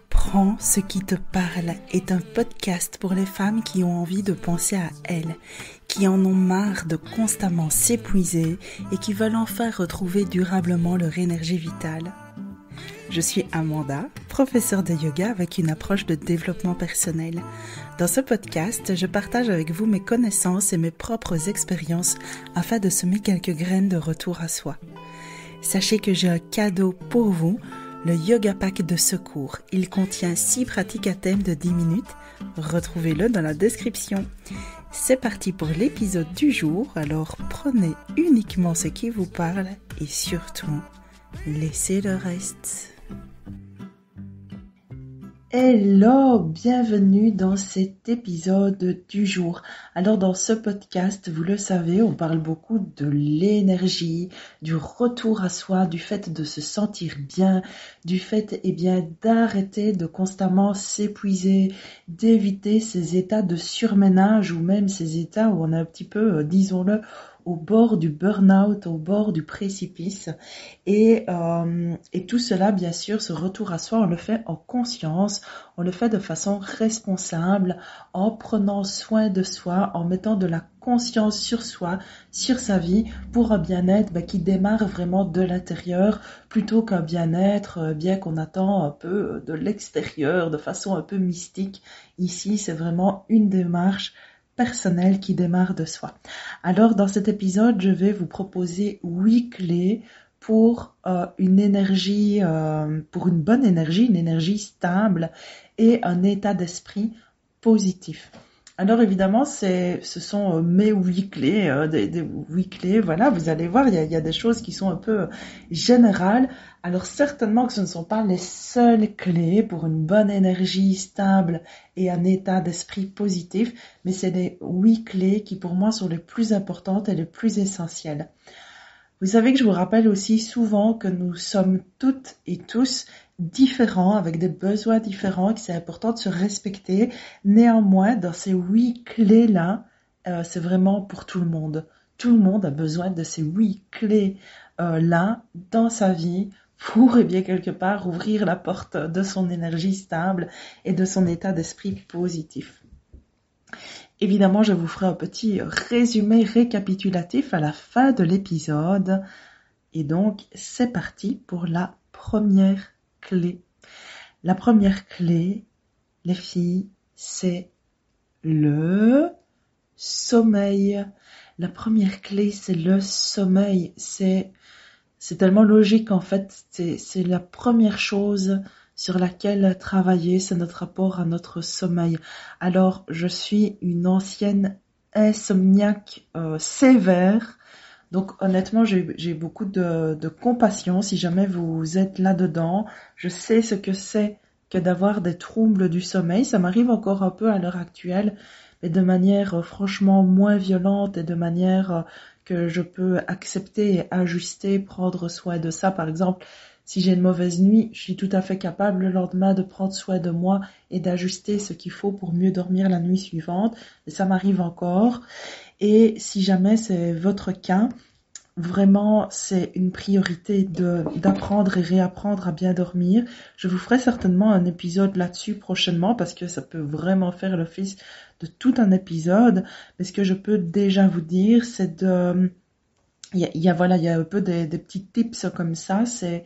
Prends ce qui te parle est un podcast pour les femmes qui ont envie de penser à elles, qui en ont marre de constamment s'épuiser et qui veulent enfin retrouver durablement leur énergie vitale. Je suis Amanda, professeure de yoga avec une approche de développement personnel. Dans ce podcast, je partage avec vous mes connaissances et mes propres expériences afin de semer quelques graines de retour à soi. Sachez que j'ai un cadeau pour vous, le Yoga Pack de secours. Il contient 6 pratiques à thème de 10 minutes. Retrouvez-le dans la description. C'est parti pour l'épisode du jour, alors prenez uniquement ce qui vous parle et surtout, laissez le reste. Hello, bienvenue dans cet épisode du jour. Alors dans ce podcast, vous le savez, on parle beaucoup de l'énergie, du retour à soi, du fait de se sentir bien, du fait d'arrêter de constamment s'épuiser, d'éviter ces états de surménage ou même ces états où on est un petit peu, disons-le, au bord du burn-out, au bord du précipice. Et tout cela, bien sûr, ce retour à soi, on le fait en conscience, on le fait de façon responsable, en prenant soin de soi, en mettant de la conscience sur soi, sur sa vie, pour un bien-être qui démarre vraiment de l'intérieur, plutôt qu'un bien-être bien qu'on attend un peu de l'extérieur, de façon un peu mystique. Ici, c'est vraiment une démarche personnelle qui démarre de soi. Alors, dans cet épisode, je vais vous proposer 8 clés pour une énergie, pour une bonne énergie, une énergie stable et un état d'esprit positif. Alors évidemment, ce sont mes 8 clés, des 8 clés. Voilà, vous allez voir, il y a des choses qui sont un peu générales. Alors certainement que ce ne sont pas les seules clés pour une bonne énergie stable et un état d'esprit positif, mais c'est les 8 clés qui pour moi sont les plus importantes et les plus essentielles. Vous savez que je vous rappelle aussi souvent que nous sommes toutes et tous différents, avec des besoins différents, et que c'est important de se respecter. Néanmoins, dans ces 8 clés-là, c'est vraiment pour tout le monde. Tout le monde a besoin de ces 8 clés-là dans sa vie pour, quelque part, ouvrir la porte de son énergie stable et de son état d'esprit positif. Évidemment, je vous ferai un petit résumé récapitulatif à la fin de l'épisode. Et donc, c'est parti pour la première clé. La première clé, les filles, c'est le sommeil. La première clé, c'est le sommeil. C'est tellement logique en fait. C'est la première chose sur laquelle travailler, c'est notre rapport à notre sommeil. Alors, je suis une ancienne insomniaque sévère. Donc honnêtement, j'ai beaucoup de compassion si jamais vous êtes là-dedans. Je sais ce que c'est que d'avoir des troubles du sommeil. Ça m'arrive encore un peu à l'heure actuelle, mais de manière franchement moins violente et de manière que je peux accepter et ajuster, prendre soin de ça. Par exemple, si j'ai une mauvaise nuit, je suis tout à fait capable le lendemain de prendre soin de moi et d'ajuster ce qu'il faut pour mieux dormir la nuit suivante. Et ça m'arrive encore. Et si jamais c'est votre cas, vraiment c'est une priorité d'apprendre et réapprendre à bien dormir. Je vous ferai certainement un épisode là-dessus prochainement parce que ça peut vraiment faire l'office de tout un épisode. Mais ce que je peux déjà vous dire, c'est il y a un peu des petits tips comme ça. C'est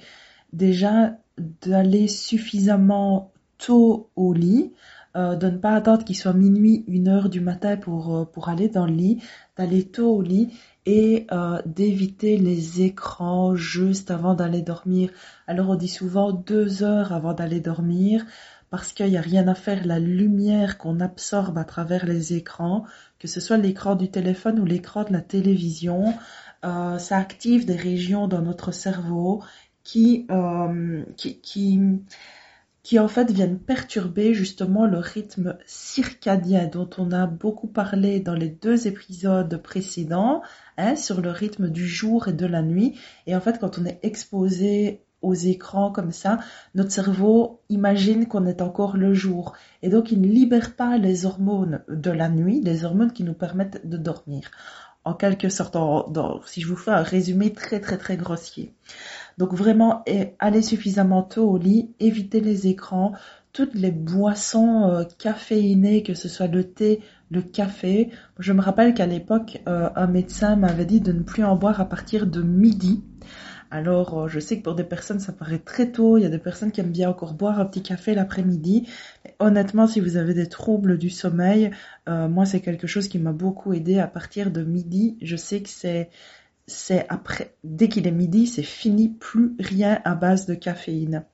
déjà d'aller suffisamment tôt au lit, de ne pas attendre qu'il soit minuit, 1h du matin pour aller dans le lit, d'aller tôt au lit et d'éviter les écrans juste avant d'aller dormir. Alors on dit souvent 2 heures avant d'aller dormir parce qu'il n'y a rien à faire. La lumière qu'on absorbe à travers les écrans, que ce soit l'écran du téléphone ou l'écran de la télévision, ça active des régions dans notre cerveau qui en fait viennent perturber justement le rythme circadien dont on a beaucoup parlé dans les 2 épisodes précédents, sur le rythme du jour et de la nuit. Et en fait, quand on est exposé aux écrans comme ça, notre cerveau imagine qu'on est encore le jour. Et donc, il ne libère pas les hormones de la nuit, les hormones qui nous permettent de dormir. en quelque sorte, si je vous fais un résumé très très très grossier. Donc vraiment, allez suffisamment tôt au lit, évitez les écrans, toutes les boissons caféinées, que ce soit le thé, le café. Je me rappelle qu'à l'époque, un médecin m'avait dit de ne plus en boire à partir de midi. Alors, je sais que pour des personnes, ça paraît très tôt. Il y a des personnes qui aiment bien encore boire un petit café l'après-midi. Mais honnêtement, si vous avez des troubles du sommeil, moi, c'est quelque chose qui m'a beaucoup aidé à partir de midi. Je sais que c'est après, dès qu'il est midi, c'est fini, plus rien à base de caféine.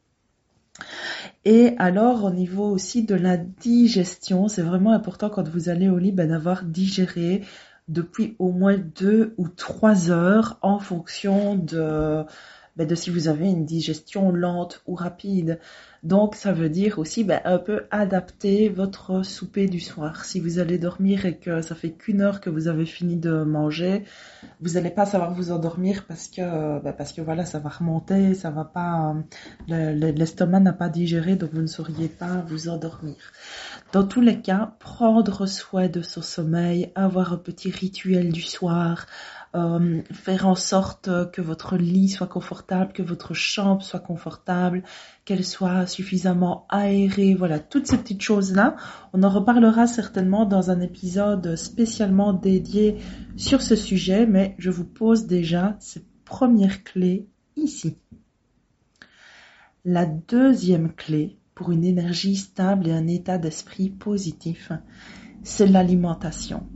Et alors, au niveau aussi de la digestion, c'est vraiment important quand vous allez au lit, d'avoir digéré depuis au moins 2 ou 3 heures en fonction de si vous avez une digestion lente ou rapide. Donc, ça veut dire aussi un peu adapter votre souper du soir. Si vous allez dormir et que ça fait qu'une heure que vous avez fini de manger, vous n'allez pas savoir vous endormir parce que voilà, ça va remonter, ça va pas, l'estomac n'a pas digéré, donc vous ne sauriez pas vous endormir. Dans tous les cas, prendre soin de son sommeil, avoir un petit rituel du soir, faire en sorte que votre lit soit confortable, que votre chambre soit confortable, qu'elle soit suffisamment aérée, voilà, toutes ces petites choses-là. On en reparlera certainement dans un épisode spécialement dédié sur ce sujet, mais je vous pose déjà ces premières clés ici. La deuxième clé pour une énergie stable et un état d'esprit positif, c'est l'alimentation.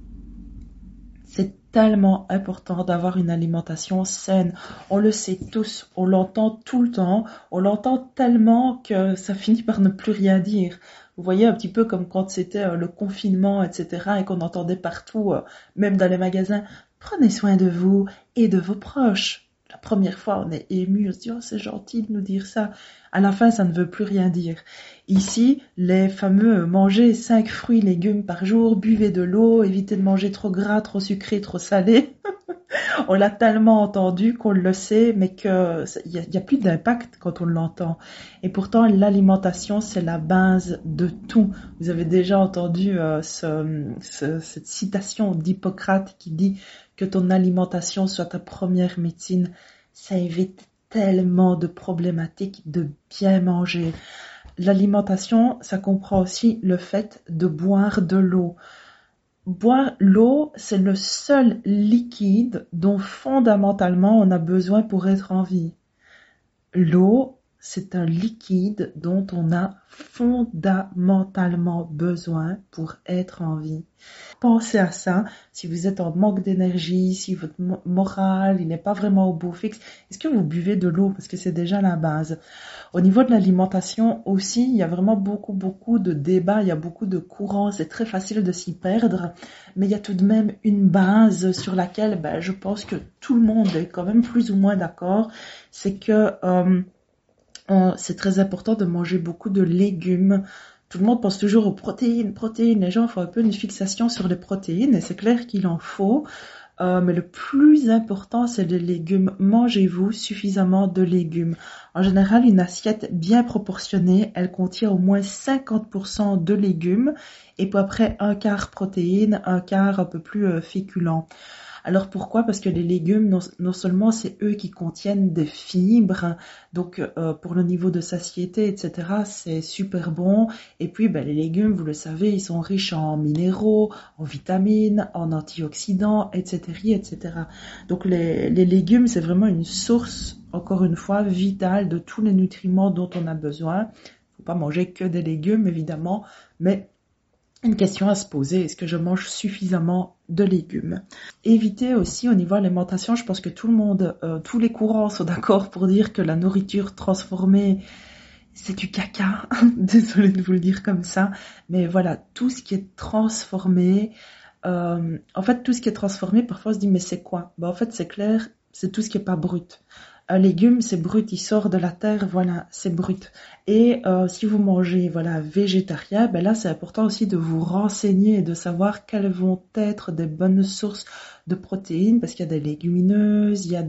C'est tellement important d'avoir une alimentation saine. On le sait tous, on l'entend tout le temps, on l'entend tellement que ça finit par ne plus rien dire. Vous voyez, un petit peu comme quand c'était le confinement, etc., et qu'on entendait partout, même dans les magasins, prenez soin de vous et de vos proches. La première fois, on est ému, on se dit, oh, c'est gentil de nous dire ça. À la fin, ça ne veut plus rien dire. Ici, les fameux mangez 5 fruits, légumes par jour, buvez de l'eau, évitez de manger trop gras, trop sucré, trop salé. On l'a tellement entendu qu'on le sait, mais qu'il y a plus d'impact quand on l'entend. Et pourtant, l'alimentation, c'est la base de tout. Vous avez déjà entendu cette citation d'Hippocrate qui dit que ton alimentation soit ta première médecine. Ça évite tellement de problématiques de bien manger. L'alimentation, ça comprend aussi le fait de boire de l'eau. Boire l'eau, c'est le seul liquide dont fondamentalement on a besoin pour être en vie. L'eau, c'est un liquide dont on a fondamentalement besoin pour être en vie. Pensez à ça, si vous êtes en manque d'énergie, si votre morale il n'est pas vraiment au beau fixe, est-ce que vous buvez de l'eau? Parce que c'est déjà la base. Au niveau de l'alimentation aussi, il y a vraiment beaucoup de débats, il y a beaucoup de courants, c'est très facile de s'y perdre, mais il y a tout de même une base sur laquelle je pense que tout le monde est quand même plus ou moins d'accord, c'est que c'est très important de manger beaucoup de légumes. Tout le monde pense toujours aux protéines. Les gens font un peu une fixation sur les protéines et c'est clair qu'il en faut. Mais le plus important, c'est les légumes. Mangez-vous suffisamment de légumes. En général, une assiette bien proportionnée, elle contient au moins 50% de légumes et puis après un quart protéines, un quart un peu plus féculent. Alors pourquoi? Parce que les légumes, non seulement c'est eux qui contiennent des fibres, donc pour le niveau de satiété, etc., c'est super bon. Et puis les légumes, vous le savez, ils sont riches en minéraux, en vitamines, en antioxydants, etc., etc. Donc les légumes, c'est vraiment une source, encore une fois, vitale de tous les nutriments dont on a besoin. Il ne faut pas manger que des légumes, évidemment, mais une question à se poser, est-ce que je mange suffisamment de légumes? Évitez aussi au niveau alimentation, je pense que tout le monde, tous les courants sont d'accord pour dire que la nourriture transformée, c'est du caca. Désolée de vous le dire comme ça, mais voilà, tout ce qui est transformé, en fait tout ce qui est transformé, parfois on se dit mais c'est quoi? En fait c'est clair, c'est tout ce qui est pas brut. Un légume, c'est brut, il sort de la terre, voilà, c'est brut. Et si vous mangez, voilà, végétarien, là, c'est important aussi de vous renseigner et de savoir quelles vont être des bonnes sources de protéines, parce qu'il y a des légumineuses, il y a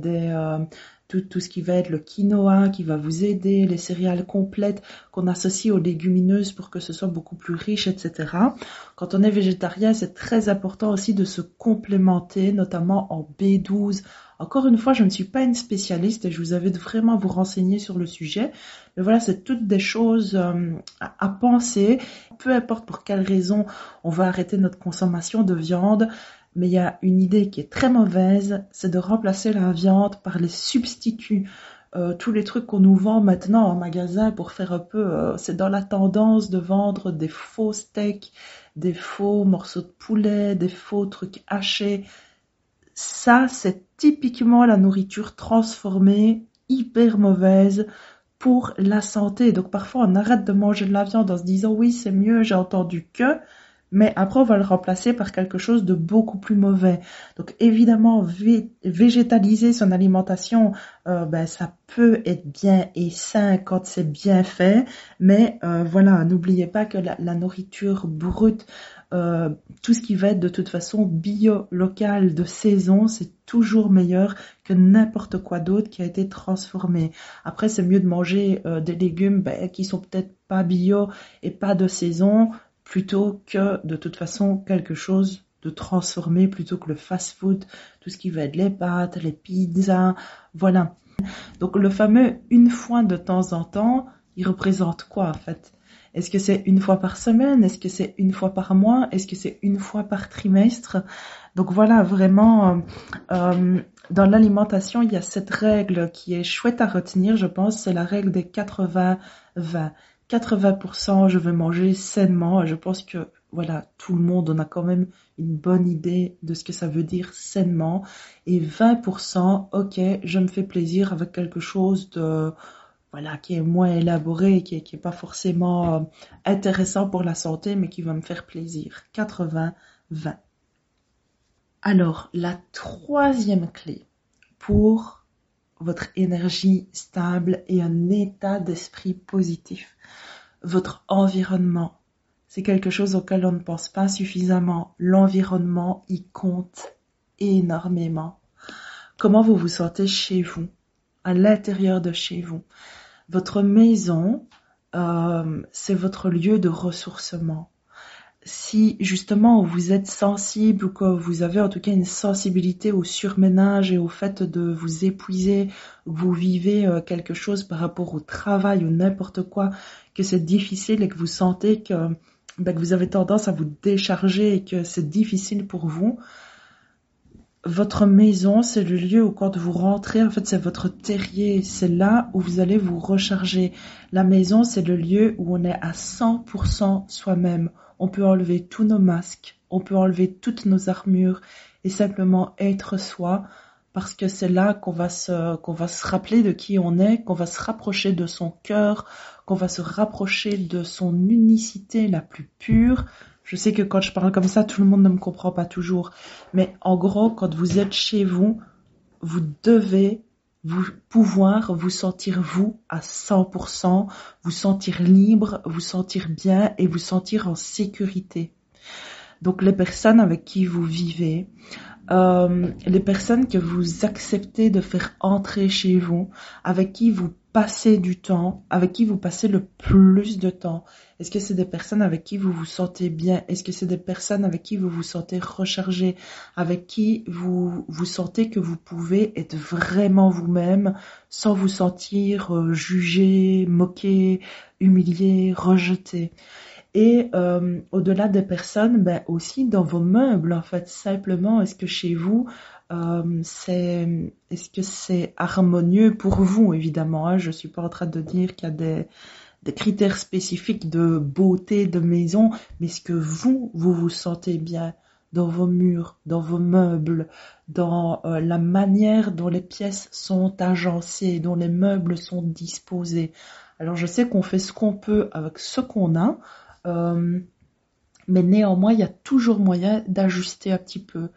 tout ce qui va être le quinoa qui va vous aider, les céréales complètes qu'on associe aux légumineuses pour que ce soit beaucoup plus riche, etc. Quand on est végétarien, c'est très important aussi de se complémenter, notamment en B12. Encore une fois, je ne suis pas une spécialiste et je vous invite vraiment à vous renseigner sur le sujet. Mais voilà, c'est toutes des choses à penser. Peu importe pour quelle raison on va arrêter notre consommation de viande, mais il y a une idée qui est très mauvaise, c'est de remplacer la viande par les substituts. Tous les trucs qu'on nous vend maintenant en magasin pour faire un peu, c'est dans la tendance de vendre des faux steaks, des faux morceaux de poulet, des faux trucs hachés. Ça, c'est typiquement la nourriture transformée, hyper mauvaise pour la santé. Donc parfois, on arrête de manger de la viande en se disant oui, c'est mieux, j'ai entendu que, mais après, on va le remplacer par quelque chose de beaucoup plus mauvais. Donc évidemment, végétaliser son alimentation, ça peut être bien et sain quand c'est bien fait, mais voilà, n'oubliez pas que la nourriture brute, tout ce qui va être de toute façon bio, local, de saison, c'est toujours meilleur que n'importe quoi d'autre qui a été transformé. Après, c'est mieux de manger des légumes qui sont peut-être pas bio et pas de saison, plutôt que de toute façon quelque chose de transformé, plutôt que le fast-food, tout ce qui va être les pâtes, les pizzas, voilà. Donc le fameux une fois de temps en temps, il représente quoi en fait? Est-ce que c'est une fois par semaine? Est-ce que c'est une fois par mois? Est-ce que c'est une fois par trimestre? Donc voilà, vraiment, dans l'alimentation, il y a cette règle qui est chouette à retenir, je pense, c'est la règle des 80-20. 80%, je veux manger sainement. Et je pense que, voilà, tout le monde, on a quand même une bonne idée de ce que ça veut dire sainement. Et 20%, ok, je me fais plaisir avec quelque chose de, voilà, qui est moins élaboré, qui est pas forcément intéressant pour la santé, mais qui va me faire plaisir. 80-20. Alors, la troisième clé pour votre énergie stable et un état d'esprit positif, votre environnement. C'est quelque chose auquel on ne pense pas suffisamment. L'environnement, il compte énormément. Comment vous vous sentez chez vous, à l'intérieur de chez vous. Votre maison, c'est votre lieu de ressourcement. Si justement vous êtes sensible ou que vous avez en tout cas une sensibilité au surménage et au fait de vous épuiser, vous vivez quelque chose par rapport au travail ou n'importe quoi, que c'est difficile et que vous sentez que vous avez tendance à vous décharger et que c'est difficile pour vous, votre maison, c'est le lieu où quand vous rentrez, en fait, c'est votre terrier. C'est là où vous allez vous recharger. La maison, c'est le lieu où on est à 100% soi-même. On peut enlever tous nos masques, on peut enlever toutes nos armures et simplement être soi, parce que c'est là qu'on va se rappeler de qui on est, qu'on va se rapprocher de son cœur, qu'on va se rapprocher de son unicité la plus pure. Je sais que quand je parle comme ça, tout le monde ne me comprend pas toujours. Mais en gros, quand vous êtes chez vous, vous devez pouvoir vous sentir vous à 100%, vous sentir libre, vous sentir bien et vous sentir en sécurité. Donc les personnes avec qui vous vivez, les personnes que vous acceptez de faire entrer chez vous, avec qui vous passez du temps, avec qui vous passez le plus de temps. Est-ce que c'est des personnes avec qui vous vous sentez bien? Est-ce que c'est des personnes avec qui vous vous sentez rechargé? Avec qui vous sentez que vous pouvez être vraiment vous-même sans vous sentir jugé, moqué, humilié, rejeté? Et au-delà des personnes, aussi dans vos meubles, en fait, simplement, est-ce que chez vous, est-ce que c'est harmonieux pour vous, évidemment, hein, je suis pas en train de dire qu'il y a des critères spécifiques de beauté de maison, mais est-ce que vous vous sentez bien dans vos murs, dans vos meubles, dans la manière dont les pièces sont agencées, dont les meubles sont disposés. Alors je sais qu'on fait ce qu'on peut avec ce qu'on a, mais néanmoins, il y a toujours moyen d'ajuster un petit peu.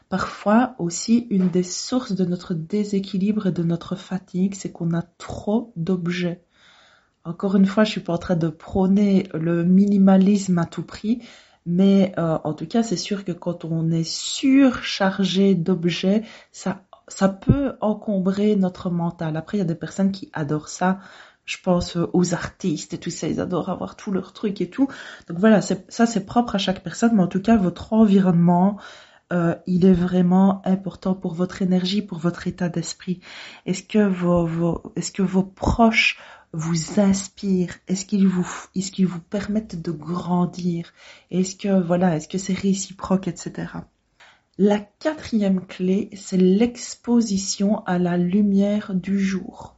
Parfois aussi, une des sources de notre déséquilibre et de notre fatigue, c'est qu'on a trop d'objets. Encore une fois, je suis pas en train de prôner le minimalisme à tout prix, mais en tout cas, c'est sûr que quand on est surchargé d'objets, ça ça peut encombrer notre mental. Après, il y a des personnes qui adorent ça. Je pense aux artistes et tout ça, ils adorent avoir tous leurs trucs et tout. Donc voilà, c'est propre à chaque personne, mais en tout cas, votre environnement, il est vraiment important pour votre énergie, pour votre état d'esprit. Est-ce que est-ce que vos proches vous inspirent? Est-ce qu'ils vous permettent de grandir? Est-ce que c'est réciproque, etc. La quatrième clé, c'est l'exposition à la lumière du jour.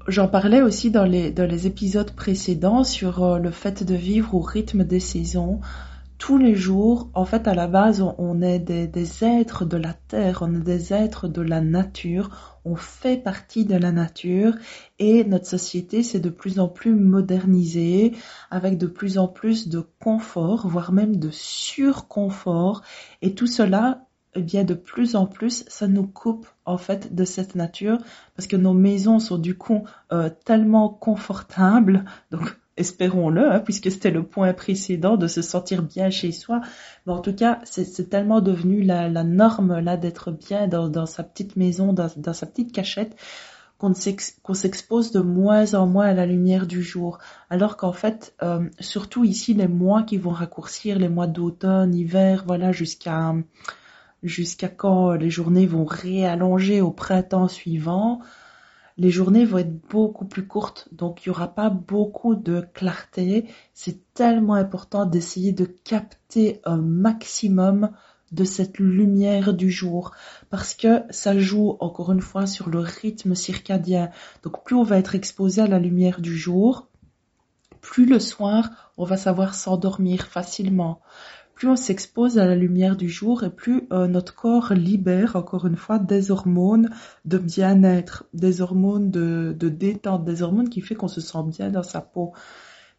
J'en parlais aussi dans les épisodes précédents sur le fait de vivre au rythme des saisons. Tous les jours, en fait, à la base, on est des êtres de la terre, on est des êtres de la nature, on fait partie de la nature et notre société s'est de plus en plus modernisée avec de plus en plus de confort, voire même de surconfort. Et tout cela, eh bien, de plus en plus, ça nous coupe en fait de cette nature parce que nos maisons sont du coup tellement confortables, donc espérons-le, hein, puisque c'était le point précédent de se sentir bien chez soi. Mais en tout cas, c'est tellement devenu la norme là d'être bien dans sa petite maison, dans sa petite cachette, qu'on s'expose de moins en moins à la lumière du jour. Alors qu'en fait, surtout ici, les mois qui vont raccourcir, les mois d'automne, hiver, voilà, jusqu'à quand les journées vont réallonger au printemps suivant, les journées vont être beaucoup plus courtes, donc il n'y aura pas beaucoup de clarté. C'est tellement important d'essayer de capter un maximum de cette lumière du jour, parce que ça joue encore une fois sur le rythme circadien. Donc plus on va être exposé à la lumière du jour, plus le soir on va savoir s'endormir facilement. Plus on s'expose à la lumière du jour et plus notre corps libère, encore une fois, des hormones de bien-être, des hormones de détente, des hormones qui fait qu'on se sent bien dans sa peau.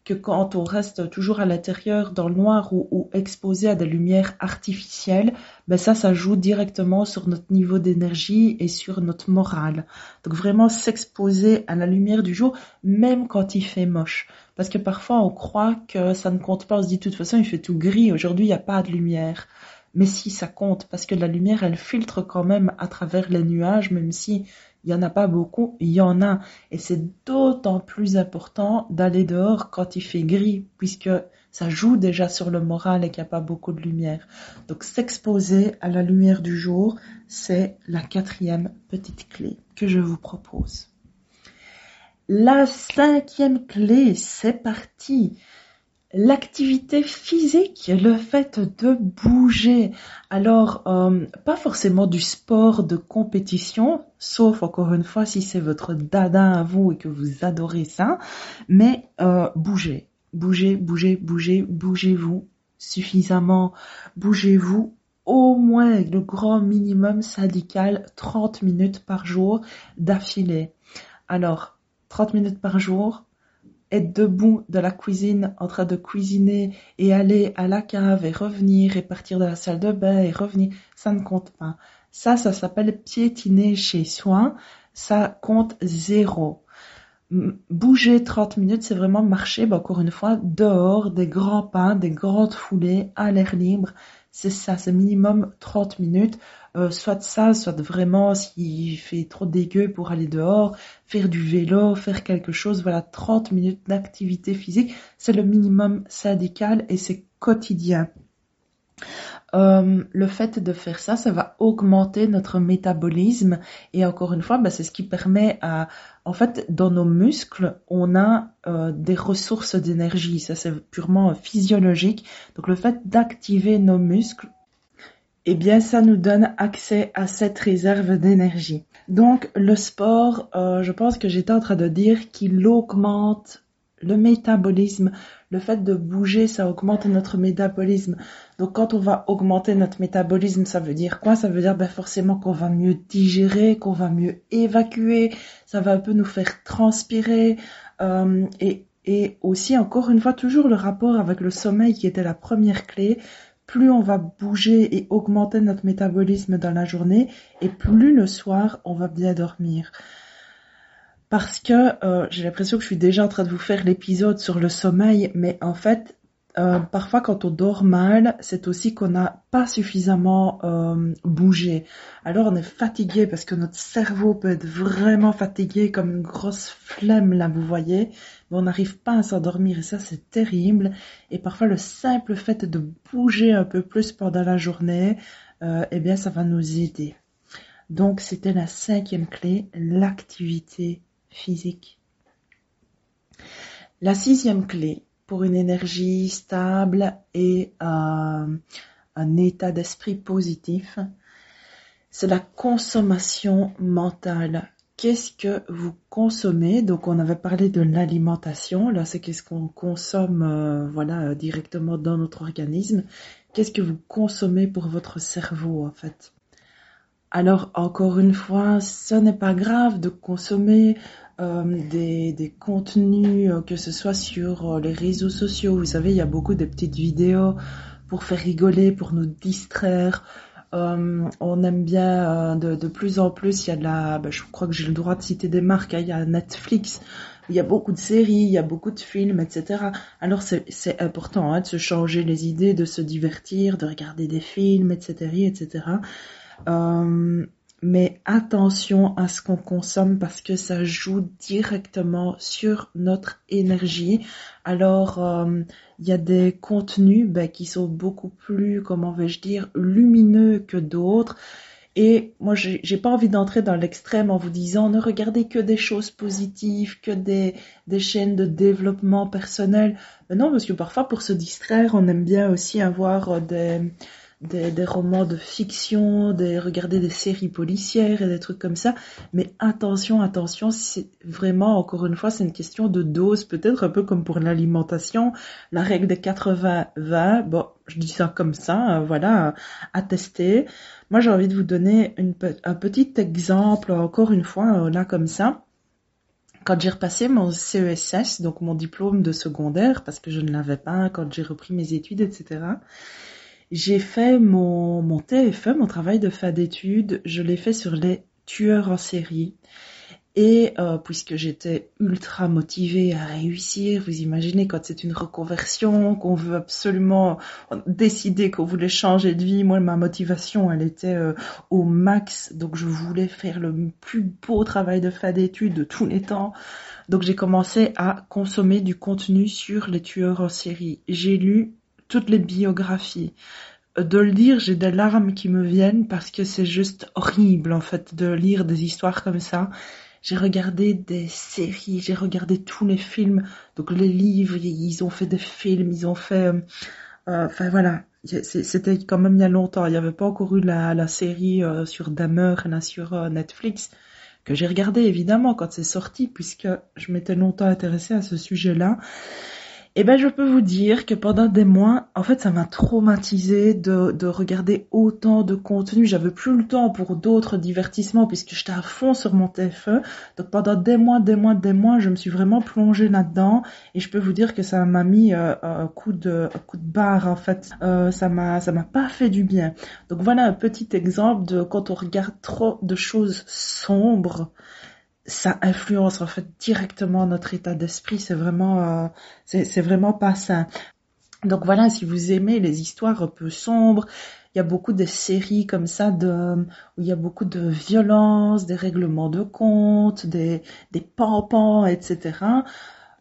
Que quand on reste toujours à l'intérieur, dans le noir ou exposé à des lumières artificielles, ben ça joue directement sur notre niveau d'énergie et sur notre morale. Donc vraiment s'exposer à la lumière du jour, même quand il fait moche. Parce que parfois on croit que ça ne compte pas, on se dit de toute façon il fait tout gris, aujourd'hui il n'y a pas de lumière. Mais si, ça compte, parce que la lumière elle filtre quand même à travers les nuages, même si il y en a pas beaucoup, il y en a. Et c'est d'autant plus important d'aller dehors quand il fait gris, puisque ça joue déjà sur le moral et qu'il n'y a pas beaucoup de lumière. Donc s'exposer à la lumière du jour, c'est la quatrième petite clé que je vous propose. La cinquième clé, c'est parti. L'activité physique, le fait de bouger. Alors, pas forcément du sport de compétition, sauf encore une fois si c'est votre dada à vous et que vous adorez ça, mais bougez, bougez-vous suffisamment, bougez-vous au moins le grand minimum syndical 30 minutes par jour d'affilée. Alors, 30 minutes par jour, être debout de la cuisine en train de cuisiner et aller à la cave et revenir et partir de la salle de bain et revenir, ça ne compte pas. Ça s'appelle piétiner chez soi, ça compte zéro. Bouger 30 minutes, c'est vraiment marcher, encore une fois, dehors, des grands pas, des grandes foulées, à l'air libre. C'est ça, c'est minimum 30 minutes. Soit ça, soit vraiment, s'il fait trop dégueu pour aller dehors, faire du vélo, faire quelque chose. Voilà, 30 minutes d'activité physique, c'est le minimum syndical et c'est quotidien. Le fait de faire ça, ça va augmenter notre métabolisme et encore une fois, c'est ce qui permet en fait, dans nos muscles, on a des ressources d'énergie. Ça, c'est purement physiologique. Donc, le fait d'activer nos muscles, eh bien, ça nous donne accès à cette réserve d'énergie. Donc, le sport, je pense que j'étais en train de dire qu'il augmente le métabolisme. Le fait de bouger, ça augmente notre métabolisme. Donc, quand on va augmenter notre métabolisme, ça veut dire quoi? Ça veut dire forcément qu'on va mieux digérer, qu'on va mieux évacuer. Ça va un peu nous faire transpirer. Et aussi, encore une fois, toujours le rapport avec le sommeil qui était la première clé. Plus on va bouger et augmenter notre métabolisme dans la journée, et plus le soir, on va bien dormir. Parce que j'ai l'impression que je suis déjà en train de vous faire l'épisode sur le sommeil, mais en fait, parfois quand on dort mal, c'est aussi qu'on n'a pas suffisamment bougé. Alors on est fatigué parce que notre cerveau peut être vraiment fatigué comme une grosse flemme là, vous voyez, mais on n'arrive pas à s'endormir et ça c'est terrible. Et parfois le simple fait de bouger un peu plus pendant la journée, eh bien ça va nous aider. Donc c'était la 5e clé, l'activité physique. La 6e clé pour une énergie stable et un état d'esprit positif, c'est la consommation mentale. Qu'est-ce que vous consommez? Donc on avait parlé de l'alimentation, là c'est qu'est-ce qu'on consomme directement dans notre organisme. Qu'est-ce que vous consommez pour votre cerveau en fait? Alors encore une fois, ce n'est pas grave de consommer des contenus, que ce soit sur les réseaux sociaux. Vous savez, il y a beaucoup de petites vidéos pour faire rigoler, pour nous distraire. On aime bien de plus en plus, il y a je crois que j'ai le droit de citer des marques, hein, il y a Netflix, il y a beaucoup de séries, il y a beaucoup de films, etc. Alors c'est important de se changer les idées, de se divertir, de regarder des films, etc. Mais attention à ce qu'on consomme parce que ça joue directement sur notre énergie. Alors, il y a des contenus qui sont beaucoup plus, comment vais-je dire, lumineux que d'autres. Et moi, j'ai pas envie d'entrer dans l'extrême en vous disant ne regardez que des choses positives, que des chaînes de développement personnel. Mais non, parce que parfois, pour se distraire, on aime bien aussi avoir des romans de fiction, regarder des séries policières et des trucs comme ça. Mais attention, c'est vraiment, encore une fois, c'est une question de dose, peut-être un peu comme pour l'alimentation, la règle des 80-20, bon, je dis ça comme ça, à tester. Moi, j'ai envie de vous donner un petit exemple, encore une fois, là comme ça. Quand j'ai repassé mon CESS, donc mon diplôme de secondaire, parce que je ne l'avais pas quand j'ai repris mes études, etc., j'ai fait mon TFE, mon travail de fin d'études, je l'ai fait sur les tueurs en série. Et puisque j'étais ultra motivée à réussir, vous imaginez quand c'est une reconversion, qu'on veut absolument décider qu'on voulait changer de vie, moi ma motivation elle était au max, donc je voulais faire le plus beau travail de fin d'études de tous les temps. Donc j'ai commencé à consommer du contenu sur les tueurs en série. J'ai lu toutes les biographies. De le dire, j'ai des larmes qui me viennent parce que c'est juste horrible en fait de lire des histoires comme ça. J'ai regardé des séries, j'ai regardé tous les films, donc les livres, ils ont fait des films, ils ont fait... Enfin voilà, c'était quand même il y a longtemps, il n'y avait pas encore eu la série sur Dahmer, là sur Netflix, que j'ai regardé évidemment quand c'est sorti, puisque je m'étais longtemps intéressée à ce sujet-là. Eh ben, je peux vous dire que pendant des mois, en fait, ça m'a traumatisée de regarder autant de contenu. J'avais plus le temps pour d'autres divertissements puisque j'étais à fond sur mon TFE. Donc pendant des mois, je me suis vraiment plongée là-dedans et je peux vous dire que ça m'a mis un coup de barre en fait. Ça m'a pas fait du bien. Donc voilà un petit exemple de quand on regarde trop de choses sombres, ça influence en fait directement notre état d'esprit. C'est vraiment pas sain. Donc voilà, si vous aimez les histoires un peu sombres, il y a beaucoup de séries comme ça où il y a beaucoup de violence, des règlements de compte, des pampans, etc.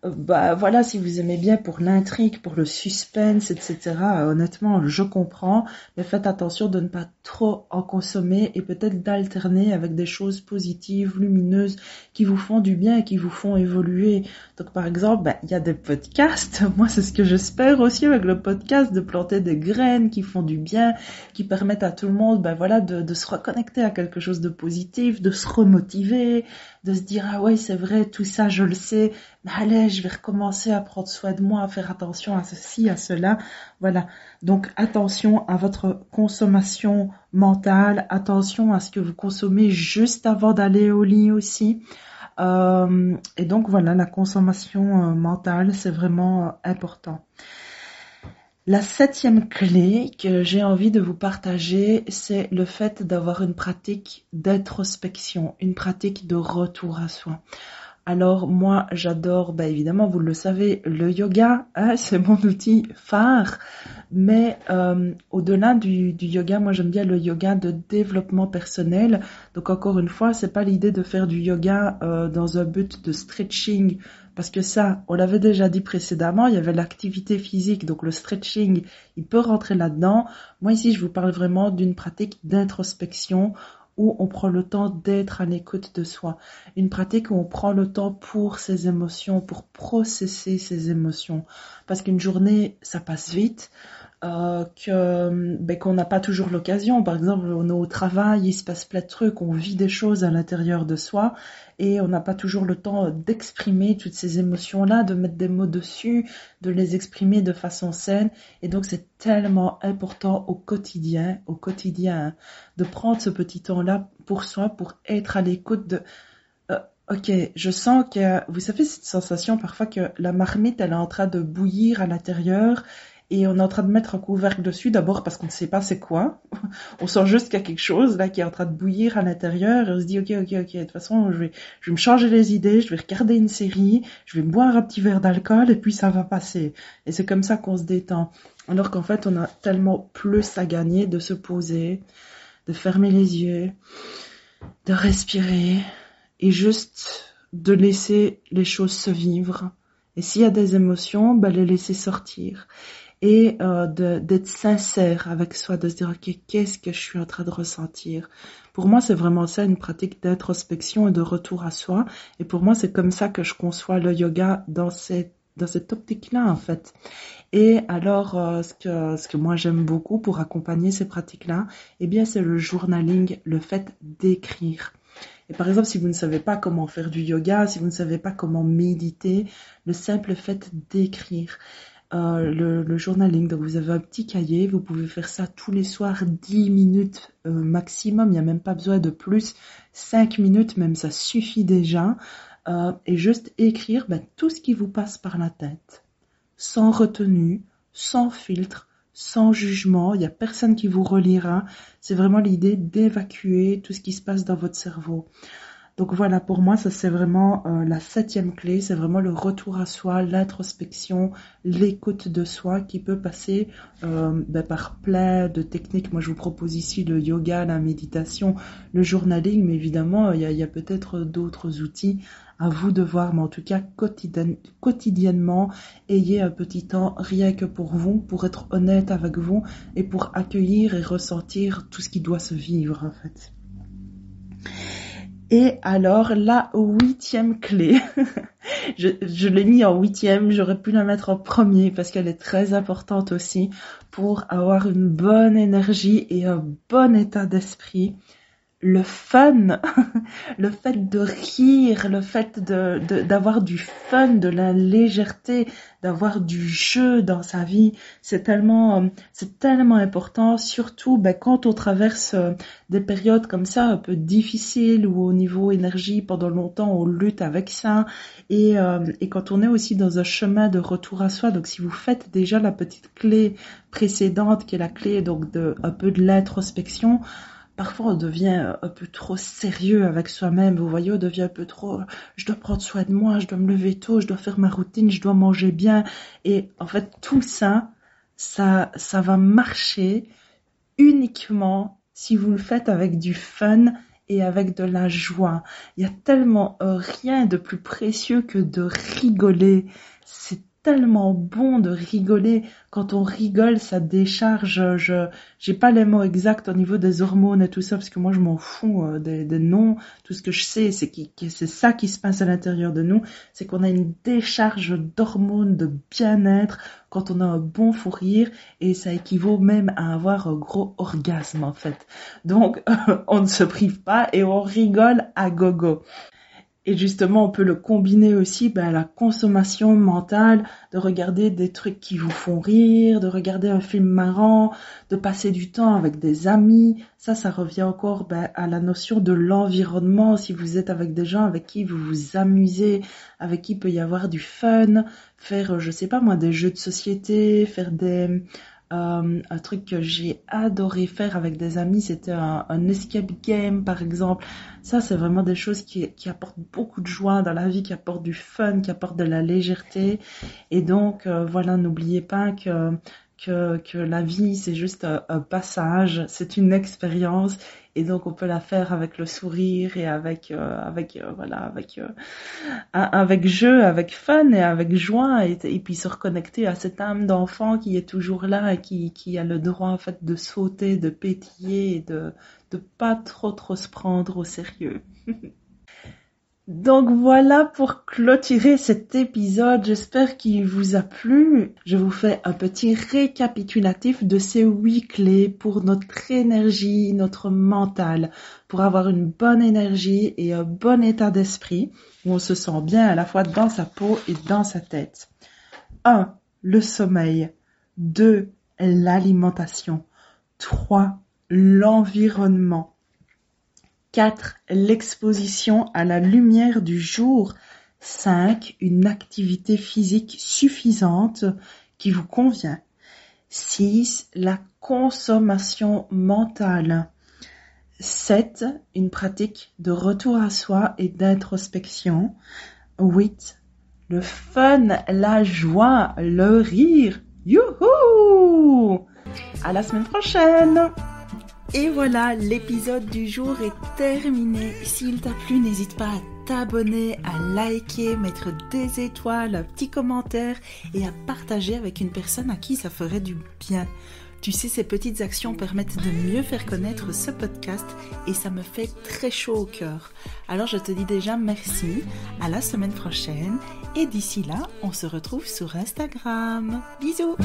Voilà, si vous aimez bien pour l'intrigue, pour le suspense, etc., honnêtement, je comprends, mais faites attention de ne pas trop en consommer et peut-être d'alterner avec des choses positives, lumineuses, qui vous font du bien et qui vous font évoluer. Donc, par exemple, il y a des podcasts. Moi, c'est ce que j'espère aussi avec le podcast, de planter des graines qui font du bien, qui permettent à tout le monde, de se reconnecter à quelque chose de positif, de se remotiver, de se dire, ah ouais, c'est vrai, tout ça, je le sais, mais allez, je vais recommencer à prendre soin de moi, à faire attention à ceci, à cela. Voilà. Donc, attention à votre consommation mentale, attention à ce que vous consommez juste avant d'aller au lit aussi. Et donc, voilà, la consommation mentale, c'est vraiment important. La 7e clé que j'ai envie de vous partager, c'est le fait d'avoir une pratique d'introspection, une pratique de retour à soi. Alors moi, j'adore, évidemment, vous le savez, le yoga, hein, c'est mon outil phare. Mais au-delà du yoga, moi j'aime bien le yoga de développement personnel. Donc encore une fois, c'est pas l'idée de faire du yoga dans un but de stretching, parce que ça, on l'avait déjà dit précédemment, il y avait l'activité physique, donc le stretching, il peut rentrer là-dedans. Moi ici, je vous parle vraiment d'une pratique d'introspection où on prend le temps d'être à l'écoute de soi. Une pratique où on prend le temps pour ses émotions, pour processer ses émotions. Parce qu'une journée, ça passe vite. Qu'on n'a pas toujours l'occasion. Par exemple, on est au travail, il se passe plein de trucs, on vit des choses à l'intérieur de soi et on n'a pas toujours le temps d'exprimer toutes ces émotions-là, de mettre des mots dessus, de les exprimer de façon saine. Et donc, c'est tellement important au quotidien, hein, de prendre ce petit temps-là pour soi, pour être à l'écoute de ok, je sens que, vous savez, cette sensation parfois que la marmite, elle est en train de bouillir à l'intérieur et on est en train de mettre un couvercle dessus, d'abord parce qu'on ne sait pas c'est quoi. On sent juste qu'il y a quelque chose là qui est en train de bouillir à l'intérieur et on se dit ok, de toute façon, je vais me changer les idées, je vais regarder une série, je vais boire un petit verre d'alcool et puis ça va passer. Et c'est comme ça qu'on se détend. Alors qu'en fait, on a tellement plus à gagner de se poser, de fermer les yeux, de respirer et juste de laisser les choses se vivre. Et s'il y a des émotions, les laisser sortir. Et d'être sincère avec soi, de se dire, ok, qu'est-ce que je suis en train de ressentir? Pour moi, c'est vraiment ça, une pratique d'introspection et de retour à soi. Et pour moi, c'est comme ça que je conçois le yoga dans cette optique-là, en fait. Et alors, ce que moi j'aime beaucoup pour accompagner ces pratiques-là, eh bien, c'est le journaling, le fait d'écrire. Et par exemple, si vous ne savez pas comment faire du yoga, si vous ne savez pas comment méditer, le simple fait d'écrire, le journaling, donc vous avez un petit cahier, vous pouvez faire ça tous les soirs, 10 minutes maximum, il n'y a même pas besoin de plus, 5 minutes même, ça suffit déjà, et juste écrire tout ce qui vous passe par la tête, sans retenue, sans filtre, sans jugement, il n'y a personne qui vous relira. C'est vraiment l'idée d'évacuer tout ce qui se passe dans votre cerveau. Donc voilà, pour moi, ça c'est vraiment la 7e clé, c'est vraiment le retour à soi, l'introspection, l'écoute de soi qui peut passer par plein de techniques. Moi, je vous propose ici le yoga, la méditation, le journaling, mais évidemment, il y a peut-être d'autres outils à vous de voir. Mais en tout cas, quotidiennement, ayez un petit temps rien que pour vous, pour être honnête avec vous et pour accueillir et ressentir tout ce qui doit se vivre en fait. Et alors, la 8e clé, je l'ai mis en 8e, j'aurais pu la mettre en premier parce qu'elle est très importante aussi pour avoir une bonne énergie et un bon état d'esprit. Le fun, le fait de rire, le fait d'avoir du fun, de la légèreté, d'avoir du jeu dans sa vie, c'est tellement important, surtout quand on traverse des périodes comme ça un peu difficiles ou au niveau énergie pendant longtemps on lutte avec ça et quand on est aussi dans un chemin de retour à soi. Donc si vous faites déjà la petite clé précédente qui est la clé donc un peu de l'introspection, parfois on devient un peu trop sérieux avec soi-même, vous voyez, on devient un peu trop, je dois prendre soin de moi, je dois me lever tôt, je dois faire ma routine, je dois manger bien. Et en fait, tout ça va marcher uniquement si vous le faites avec du fun et avec de la joie. Il y a tellement rien de plus précieux que de rigoler. C'est tellement bon de rigoler. Quand on rigole, ça décharge. J'ai pas les mots exacts au niveau des hormones et tout ça, parce que moi je m'en fous des noms. Tout ce que je sais, c'est c'est ça qui se passe à l'intérieur de nous. C'est qu'on a une décharge d'hormones, de bien-être quand on a un bon fou rire, et ça équivaut même à avoir un gros orgasme en fait. Donc on ne se prive pas et on rigole à gogo. Et justement, on peut le combiner aussi à la consommation mentale, de regarder des trucs qui vous font rire, de regarder un film marrant, de passer du temps avec des amis. Ça revient encore à la notion de l'environnement. Si vous êtes avec des gens avec qui vous vous amusez, avec qui il peut y avoir du fun, faire, je sais pas moi, des jeux de société, faire Un truc que j'ai adoré faire avec des amis, c'était un escape game, par exemple. Ça, c'est vraiment des choses qui apportent beaucoup de joie dans la vie, qui apportent du fun, qui apportent de la légèreté. Et donc, voilà, n'oubliez pas que la vie, c'est juste un passage, c'est une expérience. Et donc, on peut la faire avec le sourire et avec jeu, avec fun et avec joie, et puis se reconnecter à cette âme d'enfant qui est toujours là et qui a le droit en fait de sauter, de pétiller et de pas trop se prendre au sérieux. Donc voilà pour clôturer cet épisode, j'espère qu'il vous a plu. Je vous fais un petit récapitulatif de ces 8 clés pour notre énergie, notre mental, pour avoir une bonne énergie et un bon état d'esprit, où on se sent bien à la fois dans sa peau et dans sa tête. 1. Le sommeil. 2. L'alimentation. 3. L'environnement. 4. L'exposition à la lumière du jour. 5. Une activité physique suffisante qui vous convient. 6. La consommation mentale. 7. Une pratique de retour à soi et d'introspection. 8. Le fun, la joie, le rire. Youhou! À la semaine prochaine! Et voilà, l'épisode du jour est terminé. S'il t'a plu, n'hésite pas à t'abonner, à liker, mettre des étoiles, un petit commentaire et à partager avec une personne à qui ça ferait du bien. Tu sais, ces petites actions permettent de mieux faire connaître ce podcast et ça me fait très chaud au cœur. Alors je te dis déjà merci, à la semaine prochaine et d'ici là, on se retrouve sur Instagram. Bisous!